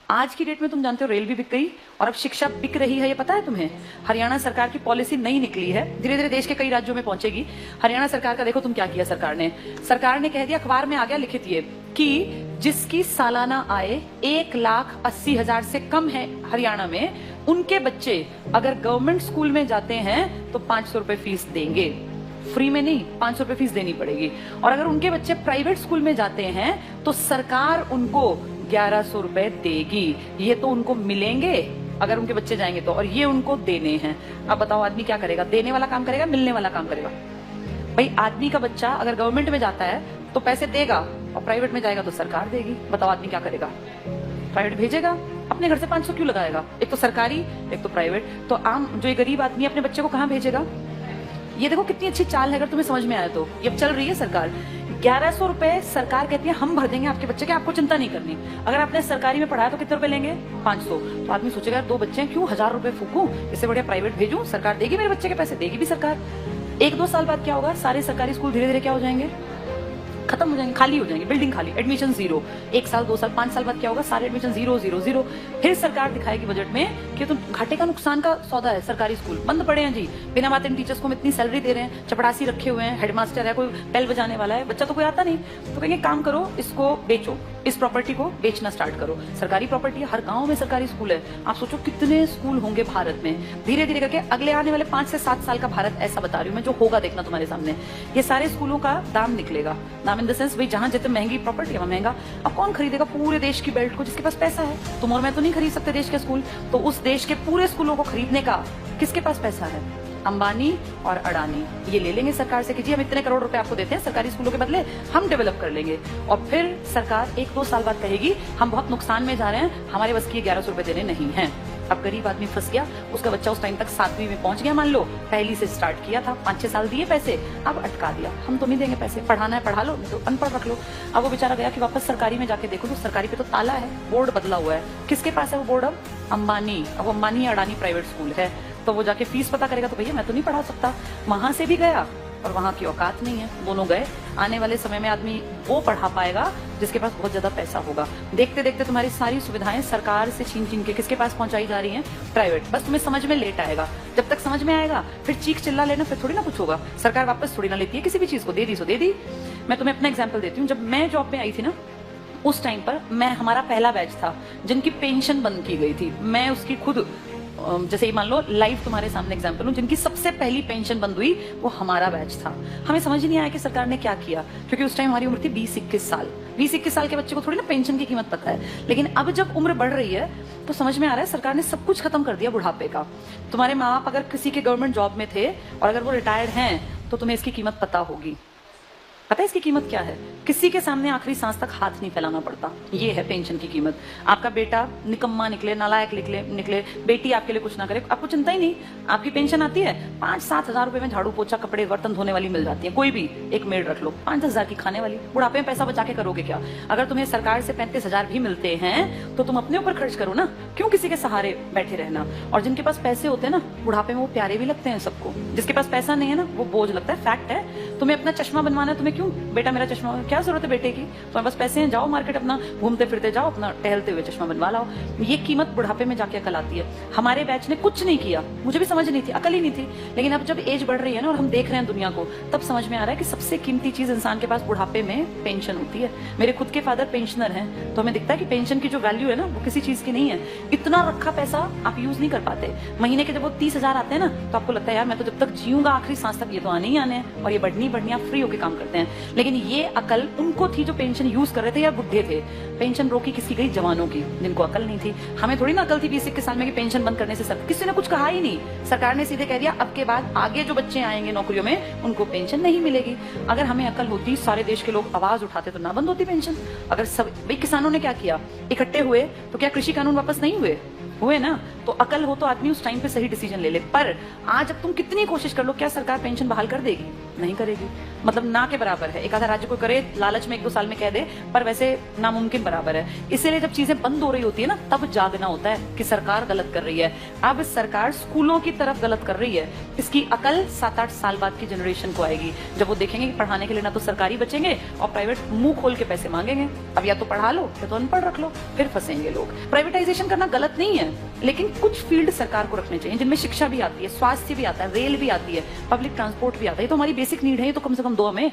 आज की डेट में तुम जानते हो रेल भी बिक गई और अब शिक्षा बिक रही है, ये पता है तुम्हें? हरियाणा सरकार की पॉलिसी नई निकली है, धीरे धीरे देश के कई राज्यों में पहुंचेगी। हरियाणा सरकार का देखो तुम क्या किया। सरकार ने कह दिया, अखबार में आ गया लिखित ये कि जिसकी सालाना आय 1,80,000 से कम है हरियाणा में, उनके बच्चे अगर गवर्नमेंट स्कूल में जाते हैं तो 500 रुपए फीस देंगे। फ्री में नहीं, 500 रुपए फीस देनी पड़ेगी। और अगर उनके बच्चे प्राइवेट स्कूल में जाते हैं तो सरकार उनको 1100 रुपए देगी। ये तो उनको मिलेंगे अगर उनके बच्चे जाएंगे तो, और ये उनको देने हैं। अब बताओ आदमी क्या करेगा? देने वाला काम करेगा, मिलने वाला काम करेगा? भाई आदमी का बच्चा अगर गवर्नमेंट में जाता है तो पैसे देगा और प्राइवेट में जाएगा तो सरकार देगी। बताओ आदमी क्या करेगा? प्राइवेट भेजेगा। अपने घर से 500 क्यों लगाएगा? एक तो सरकारी, एक तो प्राइवेट। तो आम जो ये गरीब आदमी अपने बच्चे को कहाँ भेजेगा? ये देखो कितनी अच्छी चाल है, अगर तुम्हें समझ में आया तो। ये चल रही है सरकार। 1100 रुपए सरकार कहती है हम भर देंगे आपके बच्चे के, आपको चिंता नहीं करनी। अगर आपने सरकारी में पढ़ाया तो कितने रुपए लेंगे? 500। तो आदमी सोचेगा 2 बच्चे हैं, क्यों 1000 रुपए फूकूं, इससे बढ़िया प्राइवेट भेजूं, सरकार देगी मेरे बच्चे के पैसे, देगी भी सरकार। 1-2 साल बाद क्या होगा? सारे सरकारी स्कूल धीरे धीरे क्या हो जाएंगे? खत्म हो जाएंगे, खाली हो जाएंगे, बिल्डिंग खाली, एडमिशन 0। 1 साल 2 साल 5 साल बाद क्या होगा? सारे एडमिशन 0 0 0। फिर सरकार दिखाएगी बजट में कि तुम घाटे का नुकसान का सौदा है, सरकारी स्कूल बंद पड़े हैं जी, बिना बात इन टीचर्स को हम इतनी सैलरी दे रहे हैं, चपड़ासी रखे हुए हैं, हेडमास्टर है, कोई बेल बजाने वाला है, बच्चा तो कोई आता नहीं। तो कहेंगे काम करो, इसको बेचो, इस प्रॉपर्टी को बेचना स्टार्ट करो। सरकारी प्रॉपर्टी है, हर गांव में सरकारी स्कूल है। आप सोचो कितने स्कूल होंगे भारत में। धीरे धीरे करके अगले आने वाले 5 से 7 साल का भारत ऐसा बता रही हूँ मैं, जो होगा देखना तुम्हारे सामने। ये सारे स्कूलों का दाम निकलेगा। दाम इन द सेंस, भाई जहां जितने महंगी प्रॉपर्टी है महंगा। अब कौन खरीदेगा पूरे देश की बेल्ट को? जिसके पास पैसा है। तुम और मैं तो नहीं खरीद सकते देश के स्कूल, तो उस देश के पूरे स्कूलों को खरीदने का किसके पास पैसा है? अंबानी और अडानी ये ले लेंगे सरकार से कि जी हम इतने करोड़ रुपए आपको देते हैं सरकारी स्कूलों के बदले, हम डेवलप कर लेंगे। और फिर सरकार 1-2 साल बाद कहेगी हम बहुत नुकसान में जा रहे हैं, हमारे बस की 1100 रुपए देने नहीं है। अब गरीब आदमी फंस गया, उसका बच्चा उस टाइम तक 7वीं में पहुंच गया, मान लो पहली से स्टार्ट किया था, 5-6 साल दिए पैसे, अब अटका दिया, हम तो नहीं देंगे पैसे, पढ़ाना है पढ़ा लो, नहीं तो अनपढ़ रख लो। अब वो बेचारा गया कि वापस सरकारी में जाके देखो तो सरकारी पे तो ताला है, बोर्ड बदला हुआ है। किसके पास है वो बोर्ड? अब अंबानी। अब अंबानी अडानी प्राइवेट स्कूल है, तो वो जाके फीस पता करेगा तो भैया मैं तो नहीं पढ़ा सकता। वहां से भी गया और वहां की औकात नहीं है, दोनों गए। आने वाले समय में आदमी वो पढ़ा पाएगा जिसके पास बहुत ज्यादा पैसा होगा। देखते देखते तुम्हारी सारी सुविधाएं सरकार से छीन छीन के किसके पास पहुंचाई जा रही हैं? प्राइवेट। बस तुम्हें समझ में लेट आएगा, जब तक समझ में आएगा फिर चीख चिल्ला लेना, फिर थोड़ी ना कुछ होगा। सरकार वापस थोड़ी ना लेती है किसी भी चीज को, दे दी सो दे दी। मैं तुम्हें अपना एग्जाम्पल देती हूँ। जब मैं जॉब में आई थी ना, उस टाइम पर हमारा पहला बैच था जिनकी पेंशन बंद की गई थी। मैं उसकी खुद, जैसे ही मान लो लाइव तुम्हारे सामने एग्जांपल हूं, जिनकी सबसे पहली पेंशन बंद हुई वो हमारा बैच था। हमें समझ नहीं आया कि सरकार ने क्या किया, क्योंकि उस टाइम हमारी उम्र थी 20-21 साल। 20-21 साल के बच्चे को थोड़ी ना पेंशन की कीमत पता है। लेकिन अब जब उम्र बढ़ रही है तो समझ में आ रहा है सरकार ने सब कुछ खत्म कर दिया बुढ़ापे का। तुम्हारे माँ बाप अगर किसी के गवर्नमेंट जॉब में थे और अगर वो रिटायर्ड हैं तो तुम्हें इसकी कीमत पता होगी। पता है इसकी कीमत क्या है? किसी के सामने आखिरी सांस तक हाथ नहीं फैलाना पड़ता। ये है पेंशन की कीमत। आपका बेटा निकम्मा निकले, नालायक निकले, बेटी आपके लिए कुछ ना करे, आपको चिंता ही नहीं। आपकी पेंशन आती है, 5-7 हजार रुपए में झाड़ू पोछा कपड़े बर्तन धोने वाली मिल जाती है। कोई भी एक मेड रख लो, 5-10 हजार की खाने वाली। बुढ़ापे में पैसा बचा के करोगे क्या? अगर तुम्हें सरकार से 35 हजार भी मिलते हैं तो तुम अपने ऊपर खर्च करो ना, क्यों किसी के सहारे बैठे रहना? और जिनके पास पैसे होते हैं ना, बुढ़ापे में वो प्यारे भी लगते हैं सबको। जिसके पास पैसा नहीं है ना, वो बोझ लगता है। फैक्ट है। तुम्हें अपना चश्मा बनवाना है, तुम्हें क्यों बेटा मेरा चश्मा, क्या जरूरत है बेटे की? तुम्हारे पास पैसे हैं, जाओ मार्केट, अपना घूमते फिरते जाओ, अपना टहलते हुए चश्मा बनवा लाओ। ये कीमत बुढ़ापे में जाके अकल आती है। हमारे बैच ने कुछ नहीं किया, मुझे भी समझ नहीं थी, अकल ही नहीं थी। लेकिन अब जब एज बढ़ रही है ना और हम देख रहे हैं दुनिया को, तब समझ में आ रहा है कि सबसे कीमती चीज इंसान के पास बुढ़ापे में पेंशन होती है। मेरे खुद के फादर पेंशनर हैं, तो हमें दिखता है कि पेंशन की जो वैल्यू है ना वो किसी चीज की नहीं है। इतना रखा पैसा आप यूज नहीं कर पाते। महीने के जब वो 30 हजार आते हैं ना, तो आपको लगता है यार मैं तो जब तक जीऊंगा आखिरी सांस तक ये तो आने ही आने हैं, और ये बढ़नी आप फ्री होकर काम करते हैं। लेकिन ये अकल उनको थी जो पेंशन यूज कर रहे थे या बुढ़े थे। पेंशन रोकी किसकी गई? जवानों की, जिनको अकल नहीं थी। हमें थोड़ी ना अकल थी 20-21 साल में कि पेंशन बंद करने से सर किसी ने कुछ कहा ही नहीं। सरकार ने सीधे कह दिया अब के बाद आगे जो बच्चे आएंगे नौकरियों में उनको पेंशन नहीं मिलेगी। अगर हमें अकल होती, सारे देश के लोग आवाज उठाते तो ना बंद होती पेंशन। अगर सब भाई किसानों ने क्या किया, इकट्ठे हुए तो क्या कृषि कानून वापस नहीं हुए ना? तो अकल हो तो आदमी उस टाइम पे सही डिसीजन ले ले। पर आज अब तुम कितनी कोशिश कर लो, क्या सरकार पेंशन बहाल कर देगी? नहीं करेगी। मतलब ना के बराबर है। एक आधा राज्य को करे, लालच में 1-2 साल में कह दे, पर वैसे नामुमकिन बराबर है। इसीलिए जब चीजें बंद हो रही होती है ना, तब जागना होता है कि सरकार गलत कर रही है। अब सरकार स्कूलों की तरफ गलत कर रही है। इसकी अकल 7-8 साल बाद की जनरेशन को आएगी, जब वो देखेंगे कि पढ़ाने के लिए ना तो सरकारी बचेंगे और प्राइवेट मुंह खोल के पैसे मांगेंगे। अब या तो पढ़ा लो या तो अनपढ़ रख लो, फिर फंसेंगे लोग। प्राइवेटाइजेशन करना गलत नहीं है, लेकिन कुछ फील्ड सरकार को रखने चाहिए जिनमें शिक्षा भी आती है, स्वास्थ्य भी आता है, रेल भी आती है, पब्लिक ट्रांसपोर्ट भी आता है। ये तो हमारी बेसिक नीड है, ये तो कम से कम दो हमें।